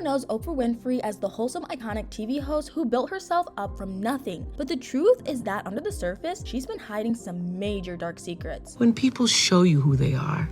knows Oprah Winfrey as the wholesome, iconic TV host who built herself up from nothing. But the truth is that under the surface, she's been hiding some major dark secrets. When people show you who they are,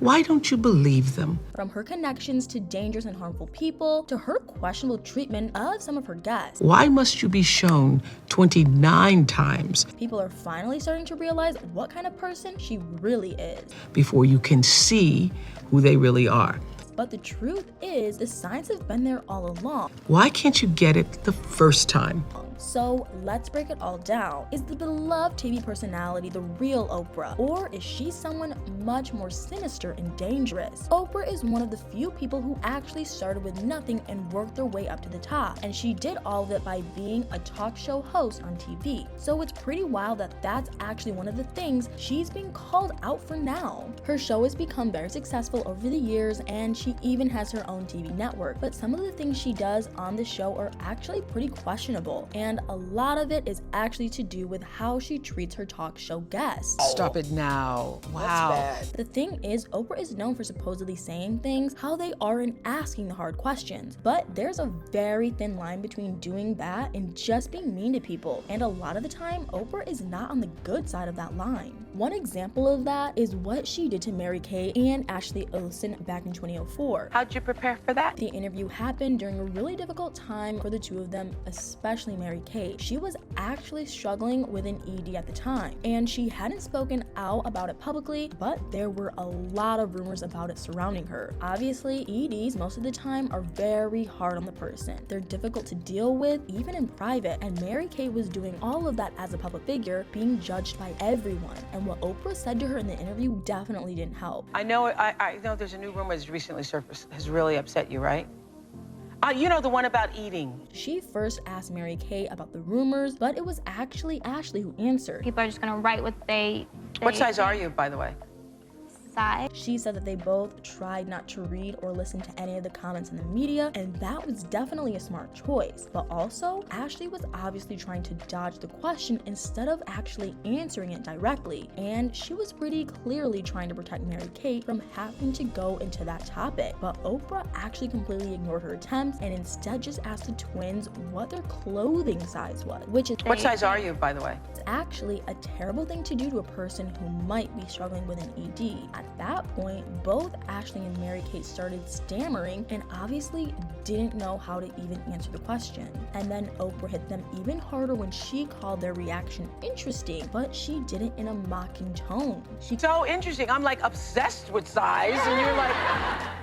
why don't you believe them? From her connections to dangerous and harmful people, to her questionable treatment of some of her guests. Why must you be shown 29 times People are finally starting to realize what kind of person she really is. before you can see who they really are? But the truth is, the signs have been there all along. Why can't you get it the first time? So let's break it all down. Is the beloved TV personality the real Oprah? Or is she someone much more sinister and dangerous? Oprah is one of the few people who actually started with nothing and worked their way up to the top. And she did all of it by being a talk show host on TV. So it's pretty wild that that's actually one of the things she's being called out for now. Her show has become very successful over the years, and she even has her own TV network. But some of the things she does on the show are actually pretty questionable. And a lot of it is actually to do with how she treats her talk show guests. Stop it now. Wow. That's bad. The thing is, Oprah is known for supposedly saying things how they are and asking the hard questions. But there's a very thin line between doing that and just being mean to people. And a lot of the time, Oprah is not on the good side of that line. One example of that is what she did to Mary-Kate and Ashley Olsen back in 2004. How'd you prepare for that? The interview happened during a really difficult time for the two of them, especially Mary-Kate. She was actually struggling with an ED at the time, and she hadn't spoken out about it publicly, but there were a lot of rumors about it surrounding her. Obviously, EDs most of the time are very hard on the person. They're difficult to deal with, even in private, and Mary-Kate was doing all of that as a public figure, being judged by everyone. And what Oprah said to her in the interview definitely didn't help. I know there's a new rumor that's recently surfaced, has really upset you, right? You know, the one about eating. She first asked Mary-Kate about the rumors, but it was actually Ashley who answered. People are just gonna write what they What size are you, by the way? size. She said that they both tried not to read or listen to any of the comments in the media, and that was definitely a smart choice. But also, Ashley was obviously trying to dodge the question instead of actually answering it directly, and she was pretty clearly trying to protect Mary-Kate from having to go into that topic. But Oprah actually completely ignored her attempts and instead just asked the twins what their clothing size was, which is What size are you, by the way? actually a terrible thing to do to a person who might be struggling with an ED. At that point, both Ashley and Mary-Kate started stammering and obviously didn't know how to even answer the question. And then Oprah hit them even harder when she called their reaction interesting, but she did it in a mocking tone. So interesting. I'm like obsessed with size, and you're like,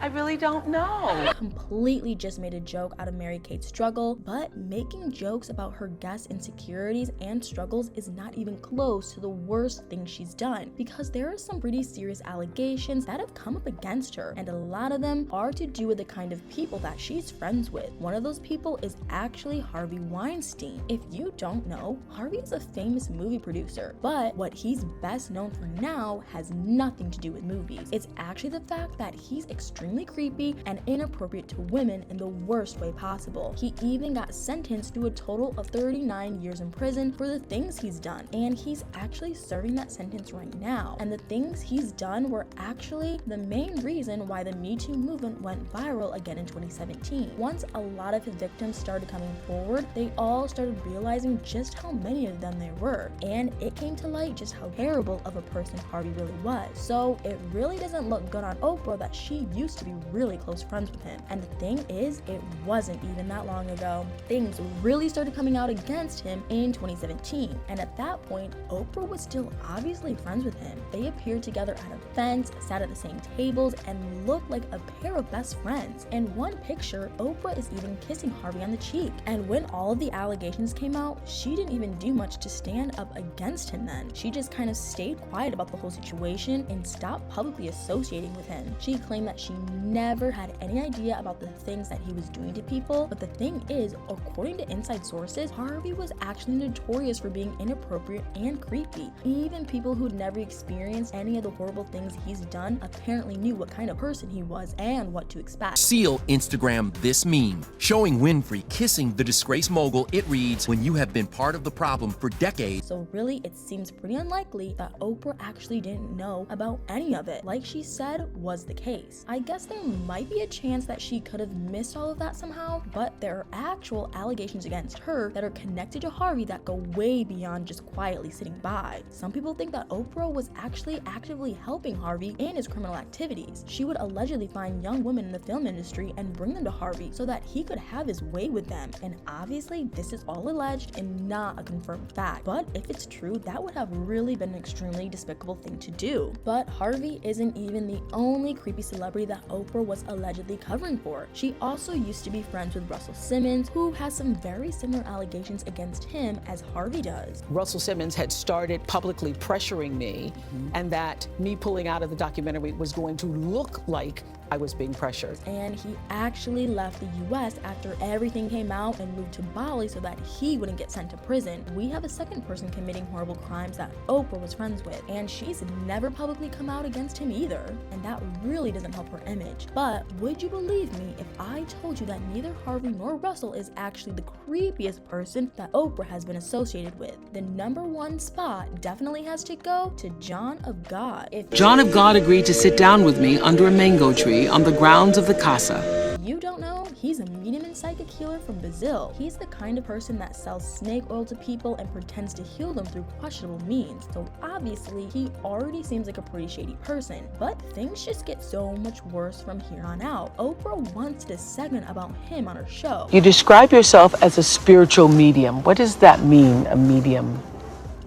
I really don't know. Completely just made a joke out of Mary-Kate's struggle, but making jokes about her guests' insecurities and struggles is not even close to the worst thing she's done, because there are some pretty serious allegations that have come up against her, and a lot of them are to do with the kind of people that she's friends with. One of those people is actually Harvey Weinstein. If you don't know, Harvey is a famous movie producer, but what he's best known for now has nothing to do with movies. It's actually the fact that he's extremely creepy and inappropriate to women in the worst way possible. He even got sentenced to a total of 39 years in prison for the things he's done, and he's actually serving that sentence right now. And the things he's done were actually the main reason why the Me Too movement went viral again in 2017. Once a lot of his victims started coming forward, they all started realizing just how many of them there were, and it came to light just how terrible of a person Harvey really was. So it really doesn't look good on Oprah that she used to be really close friends with him. And the thing is, it wasn't even that long ago. Things really started coming out against him in 2017, and at that point, Oprah was still obviously friends with him. They appeared together at events, sat at the same tables, and looked like a pair of best friends. In one picture, Oprah is even kissing Harvey on the cheek. And when all of the allegations came out, she didn't even do much to stand up against him then. She just kind of stayed quiet about the whole situation and stopped publicly associating with him. She claimed that she never had any idea about the things that he was doing to people, but the thing is, according to inside sources, Harvey was actually notorious for being inappropriate and creepy. Even people who'd never experienced any of the horrible things things he's done, apparently knew what kind of person he was and what to expect. Seal Instagram this meme, showing Winfrey kissing the disgraced mogul. It reads, "When you have been part of the problem for decades." So really, it seems pretty unlikely that Oprah actually didn't know about any of it, like she said was the case. I guess there might be a chance that she could have missed all of that somehow, but there are actual allegations against her that are connected to Harvey that go way beyond just quietly sitting by. Some people think that Oprah was actually actively helping Harvey in his criminal activities. She would allegedly find young women in the film industry and bring them to Harvey so that he could have his way with them. And obviously, this is all alleged and not a confirmed fact. But if it's true, that would have really been an extremely despicable thing to do. But Harvey isn't even the only creepy celebrity that Oprah was allegedly covering for. She also used to be friends with Russell Simmons, who has some very similar allegations against him as Harvey does. Russell Simmons had started publicly pressuring me, and that me pulling out of the documentary was going to look like I was being pressured. And he actually left the US after everything came out and moved to Bali so that he wouldn't get sent to prison. We have a second person committing horrible crimes that Oprah was friends with, and she's never publicly come out against him either, and that really doesn't help her image. But would you believe me if I told you that neither Harvey nor Russell is actually the creepiest person that Oprah has been associated with? The #1 spot definitely has to go to John of God. If John of God agreed to sit down with me under a mango tree on the grounds of the casa. you don't know, he's a medium and psychic healer from Brazil. He's the kind of person that sells snake oil to people and pretends to heal them through questionable means. So obviously, he already seems like a pretty shady person. But things just get so much worse from here on out. Oprah once did a segment about him on her show. You describe yourself as a spiritual medium. What does that mean, a medium?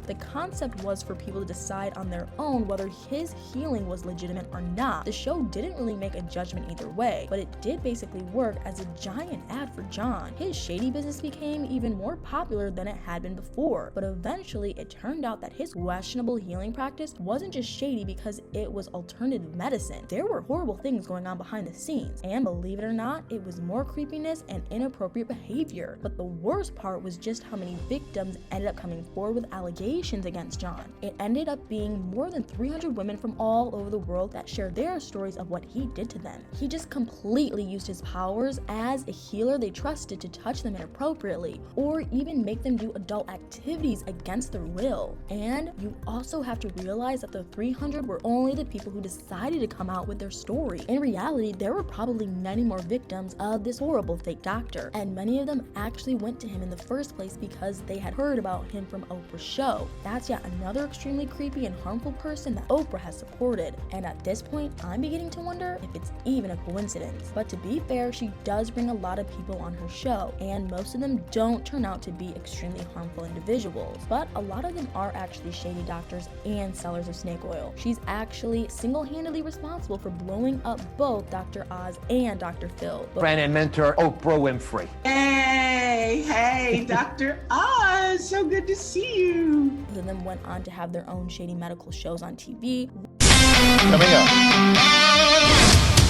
The concept was for people to decide on their own whether his healing was legitimate or not. The show didn't really make a judgment either way, but it did basically work as a giant ad for John. His shady business became even more popular than it had been before, but eventually it turned out that his questionable healing practice wasn't just shady because it was alternative medicine. There were horrible things going on behind the scenes, and believe it or not, it was more creepiness and inappropriate behavior. But the worst part was just how many victims ended up coming forward with allegations against John. It ended up being more than 300 women from all over the world that shared their stories of what he did to them. He just completely used his powers as a healer they trusted to touch them inappropriately, or even make them do adult activities against their will. And you also have to realize that the 300 were only the people who decided to come out with their story. In reality, there were probably many more victims of this horrible fake doctor, and many of them actually went to him in the first place because they had heard about him from Oprah's show. That's yet another extremely creepy and harmful person that Oprah has supported. And at this point, I'm beginning to wonder if it's even a coincidence. But to be fair, she does bring a lot of people on her show, and most of them don't turn out to be extremely harmful individuals. But a lot of them are actually shady doctors and sellers of snake oil. She's actually single-handedly responsible for blowing up both Dr. Oz and Dr. Phil. Friend and mentor Oprah Winfrey. Hey, Dr. Oz, so good to see you. Both of them went on to have their own shady medical shows on TV. Coming up.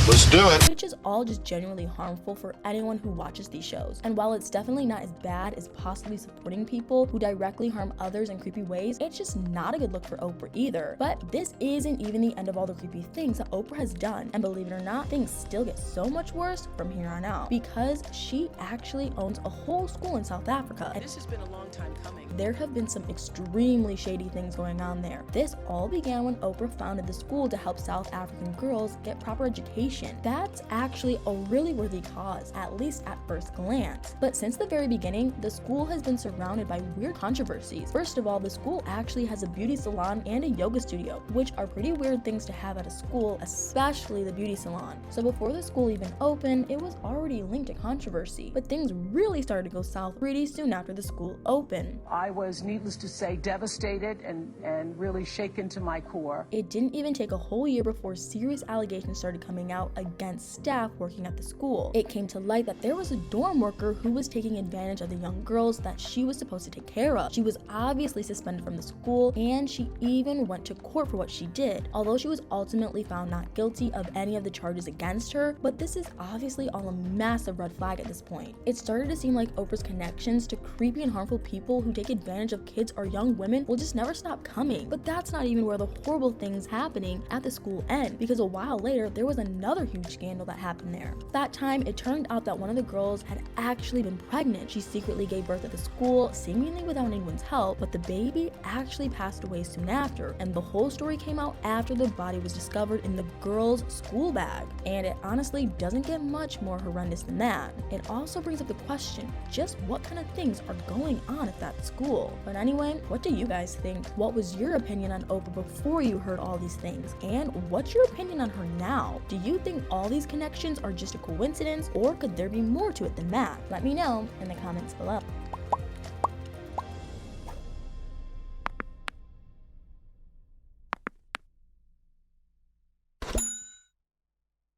Let's do it. Which is all just genuinely harmful for anyone who watches these shows. And while it's definitely not as bad as possibly supporting people who directly harm others in creepy ways, it's just not a good look for Oprah either. But this isn't even the end of all the creepy things that Oprah has done. And believe it or not, things still get so much worse from here on out, because she actually owns a whole school in South Africa. And This has been a long time coming. there have been some extremely shady things going on there. This all began when Oprah founded the school to help South African girls get proper education. That's actually a really worthy cause, at least at first glance. But since the very beginning, the school has been surrounded by weird controversies. First of all, the school actually has a beauty salon and a yoga studio, which are pretty weird things to have at a school, especially the beauty salon. So before the school even opened, it was already linked to controversy. But things really started to go south pretty soon after the school opened. I was, needless to say, devastated and really shaken to my core. It didn't even take a whole year before serious allegations started coming out out against staff working at the school. It came to light that there was a dorm worker who was taking advantage of the young girls that she was supposed to take care of. She was obviously suspended from the school, and she even went to court for what she did, although she was ultimately found not guilty of any of the charges against her. But this is obviously all a massive red flag at this point. It started to seem like Oprah's connections to creepy and harmful people who take advantage of kids or young women will just never stop coming. But that's not even where the horrible things happening at the school end, because a while later there was another huge scandal that happened there. That time it turned out that one of the girls had actually been pregnant. She secretly gave birth at the school, seemingly without anyone's help, but the baby actually passed away soon after, and the whole story came out after the body was discovered in the girl's school bag. And it honestly doesn't get much more horrendous than that. It also brings up the question, just what kind of things are going on at that school? But anyway, what do you guys think? What was your opinion on Oprah before you heard all these things? And what's your opinion on her now? Do you think all these connections are just a coincidence, or could there be more to it than that? Let me know in the comments below.